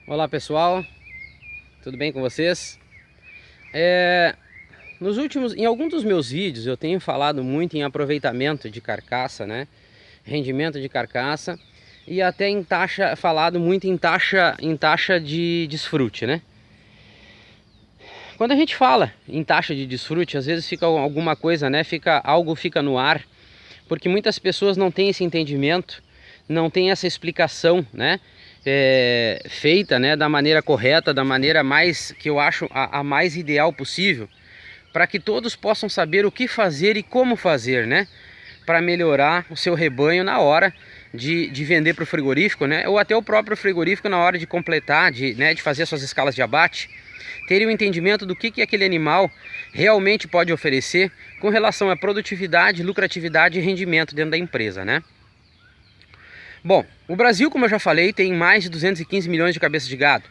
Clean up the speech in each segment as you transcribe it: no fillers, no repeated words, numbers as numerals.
Olá pessoal, tudo bem com vocês? Em alguns dos meus vídeos eu tenho falado muito em aproveitamento de carcaça, né? Rendimento de carcaça e até falado muito em taxa de desfrute, né? Quando a gente fala em taxa de desfrute, às vezes fica alguma coisa, né? Algo fica no ar, porque muitas pessoas não têm esse entendimento, não têm essa explicação, né? Feita, né, da maneira correta, da maneira que eu acho a mais ideal possível, para que todos possam saber o que fazer e como fazer, né, para melhorar o seu rebanho na hora de vender para o frigorífico, né, ou até o próprio frigorífico na hora de completar, de fazer suas escalas de abate, terem o entendimento do que aquele animal realmente pode oferecer com relação à produtividade, lucratividade e rendimento dentro da empresa, né. Bom, o Brasil, como eu já falei, tem mais de 215 milhões de cabeças de gado.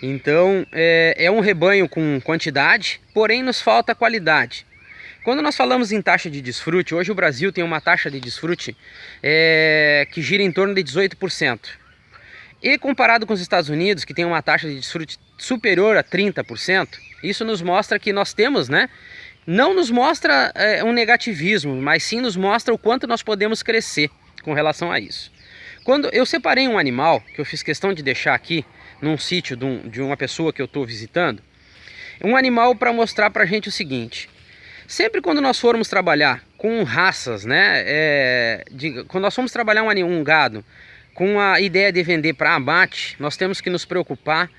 Então, é um rebanho com quantidade, porém nos falta qualidade. Quando nós falamos em taxa de desfrute, hoje o Brasil tem uma taxa de desfrute que gira em torno de 18%. E comparado com os Estados Unidos, que tem uma taxa de desfrute superior a 30%, isso nos mostra que nós temos, né? Não nos mostra um negativismo, mas sim nos mostra o quanto nós podemos crescer com relação a isso. Quando eu separei um animal, que eu fiz questão de deixar aqui, num sítio de uma pessoa que eu estou visitando, um animal para mostrar para a gente o seguinte: sempre quando nós formos trabalhar com raças, né, quando nós formos trabalhar um gado com a ideia de vender para abate, nós temos que nos preocupar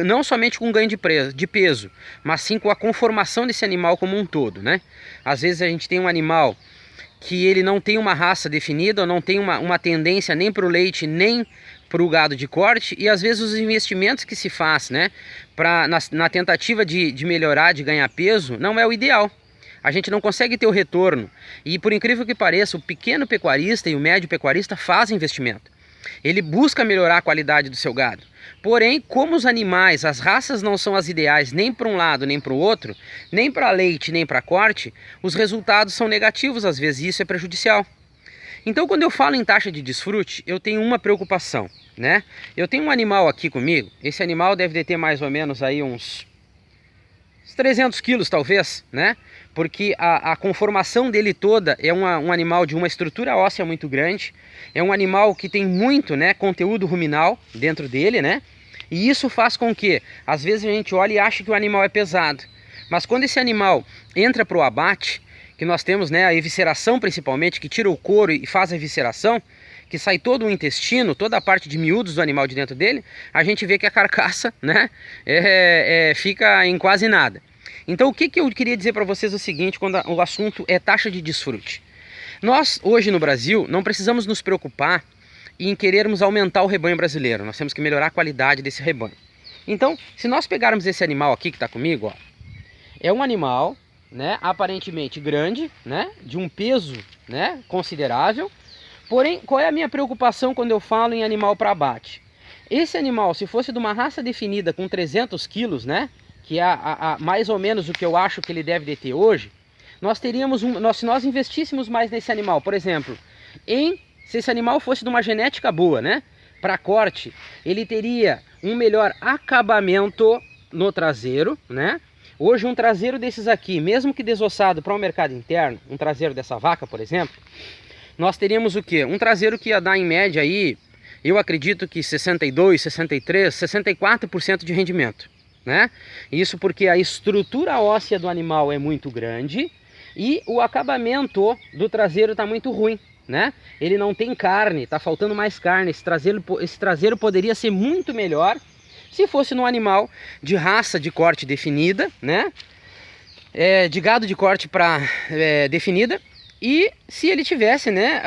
não somente com ganho de peso, mas sim com a conformação desse animal como um todo, né? Às vezes a gente tem um animal que ele não tem uma raça definida, ou não tem uma tendência nem para o leite, nem para o gado de corte, e às vezes os investimentos que se faz, né, na tentativa de melhorar, de ganhar peso, não é o ideal. A gente não consegue ter o retorno. E por incrível que pareça, o pequeno pecuarista e o médio pecuarista fazem investimento. Ele busca melhorar a qualidade do seu gado. Porém, como os animais, as raças não são as ideais nem para um lado nem para o outro, nem para leite nem para corte, os resultados são negativos às vezes, e isso é prejudicial. Então, quando eu falo em taxa de desfrute, eu tenho uma preocupação, né? Eu tenho um animal aqui comigo, esse animal deve ter mais ou menos aí uns 300 quilos talvez, né? Porque a conformação dele toda é um animal de uma estrutura óssea muito grande, é um animal que tem muito, né, conteúdo ruminal dentro dele, né? E isso faz com que, às vezes a gente olha e acha que o animal é pesado, mas quando esse animal entra para o abate, que nós temos, né, a evisceração principalmente, que tira o couro e faz a evisceração, que sai todo o intestino, toda a parte de miúdos do animal de dentro dele, a gente vê que a carcaça, né, fica em quase nada. Então o que eu queria dizer para vocês é o seguinte, quando o assunto é taxa de desfrute. Nós, hoje no Brasil, não precisamos nos preocupar em querermos aumentar o rebanho brasileiro, nós temos que melhorar a qualidade desse rebanho. Então, se nós pegarmos esse animal aqui que está comigo, ó, é um animal, né, aparentemente grande, né, de um peso, né, considerável. Porém, qual é a minha preocupação quando eu falo em animal para abate? Esse animal, se fosse de uma raça definida com 300 quilos, né, que é mais ou menos o que eu acho que ele deve ter hoje, nós teríamos se nós investíssemos mais nesse animal, por exemplo, se esse animal fosse de uma genética boa, né, para corte, ele teria um melhor acabamento no traseiro, né? Hoje um traseiro desses aqui, mesmo que desossado para o mercado interno, um traseiro dessa vaca, por exemplo, nós teríamos o quê? Um traseiro que ia dar em média aí, eu acredito que 62, 63, 64% de rendimento, né? Isso porque a estrutura óssea do animal é muito grande e o acabamento do traseiro está muito ruim, né? Ele não tem carne, está faltando mais carne. Esse traseiro poderia ser muito melhor se fosse num animal de raça de corte definida, né? De gado de corte definida, e se ele tivesse, né,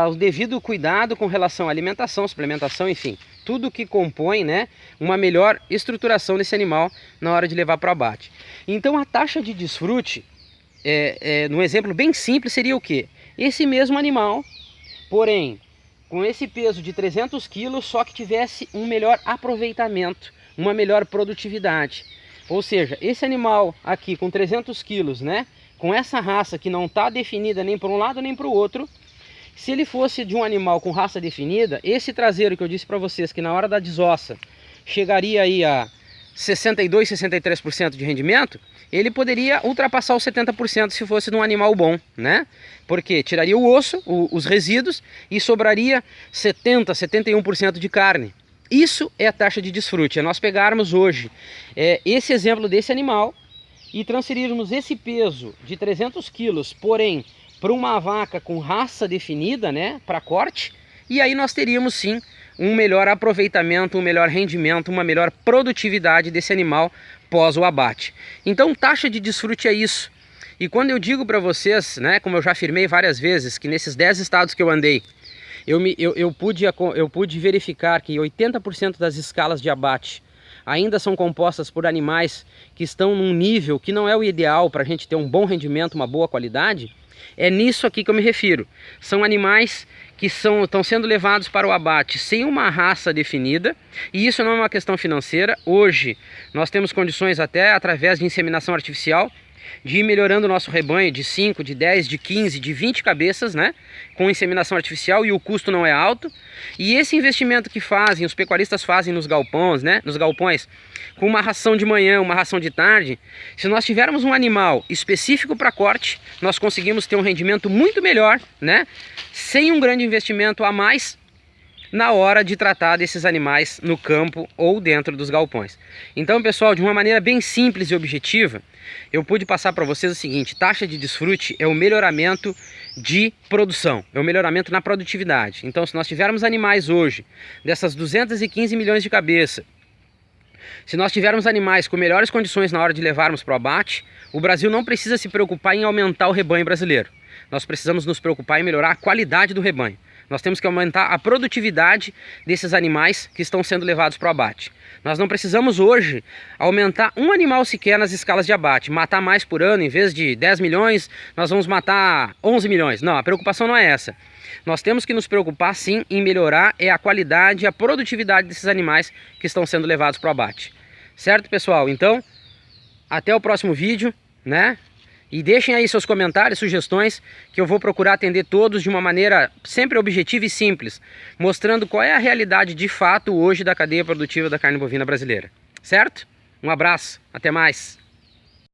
o devido cuidado com relação à alimentação, suplementação, enfim, tudo que compõe, né, uma melhor estruturação desse animal na hora de levar para o abate. Então a taxa de desfrute, num exemplo bem simples, seria o quê? Esse mesmo animal, porém com esse peso de 300 quilos, só que tivesse um melhor aproveitamento, uma melhor produtividade. Ou seja, esse animal aqui com 300 quilos, né, com essa raça que não está definida nem para um lado nem para o outro, Se ele fosse de um animal com raça definida, esse traseiro que eu disse para vocês que na hora da desossa chegaria aí a 62, 63% de rendimento, ele poderia ultrapassar os 70% se fosse de um animal bom, né? Porque tiraria o osso, os resíduos, e sobraria 70, 71% de carne. Isso é a taxa de desfrute. É nós pegarmos hoje esse exemplo desse animal e transferirmos esse peso de 300 quilos, porém, para uma vaca com raça definida, né, para corte, e aí nós teríamos sim um melhor aproveitamento, um melhor rendimento, uma melhor produtividade desse animal pós o abate. Então, taxa de desfrute é isso. E quando eu digo para vocês, né, como eu já afirmei várias vezes, que nesses 10 estados que eu andei, eu pude verificar que 80% das escalas de abate ainda são compostas por animais que estão num nível que não é o ideal para a gente ter um bom rendimento, uma boa qualidade. É nisso aqui que eu me refiro. São animais que estão sendo levados para o abate sem uma raça definida, e isso não é uma questão financeira. Hoje nós temos condições até através de inseminação artificial de ir melhorando o nosso rebanho de 5, de 10, de 15, de 20 cabeças, né? Com inseminação artificial, e o custo não é alto. E esse investimento que os pecuaristas fazem nos galpões, né? Nos galpões, com uma ração de manhã, uma ração de tarde, se nós tivermos um animal específico para corte, nós conseguimos ter um rendimento muito melhor, né? Sem um grande investimento a mais na hora de tratar desses animais no campo ou dentro dos galpões. Então, pessoal, de uma maneira bem simples e objetiva, eu pude passar para vocês o seguinte: taxa de desfrute é o melhoramento de produção, é o melhoramento na produtividade. Então, se nós tivermos animais hoje, dessas 215 milhões de cabeça, se nós tivermos animais com melhores condições na hora de levarmos para o abate, o Brasil não precisa se preocupar em aumentar o rebanho brasileiro. Nós precisamos nos preocupar em melhorar a qualidade do rebanho. Nós temos que aumentar a produtividade desses animais que estão sendo levados para o abate. Nós não precisamos hoje aumentar um animal sequer nas escalas de abate, matar mais por ano. Em vez de 10 milhões, nós vamos matar 11 milhões. Não, a preocupação não é essa. Nós temos que nos preocupar sim em melhorar a qualidade e a produtividade desses animais que estão sendo levados para o abate. Certo, pessoal? Então, até o próximo vídeo, né? E deixem aí seus comentários, sugestões, que eu vou procurar atender todos de uma maneira sempre objetiva e simples, mostrando qual é a realidade de fato hoje da cadeia produtiva da carne bovina brasileira. Certo? Um abraço, até mais!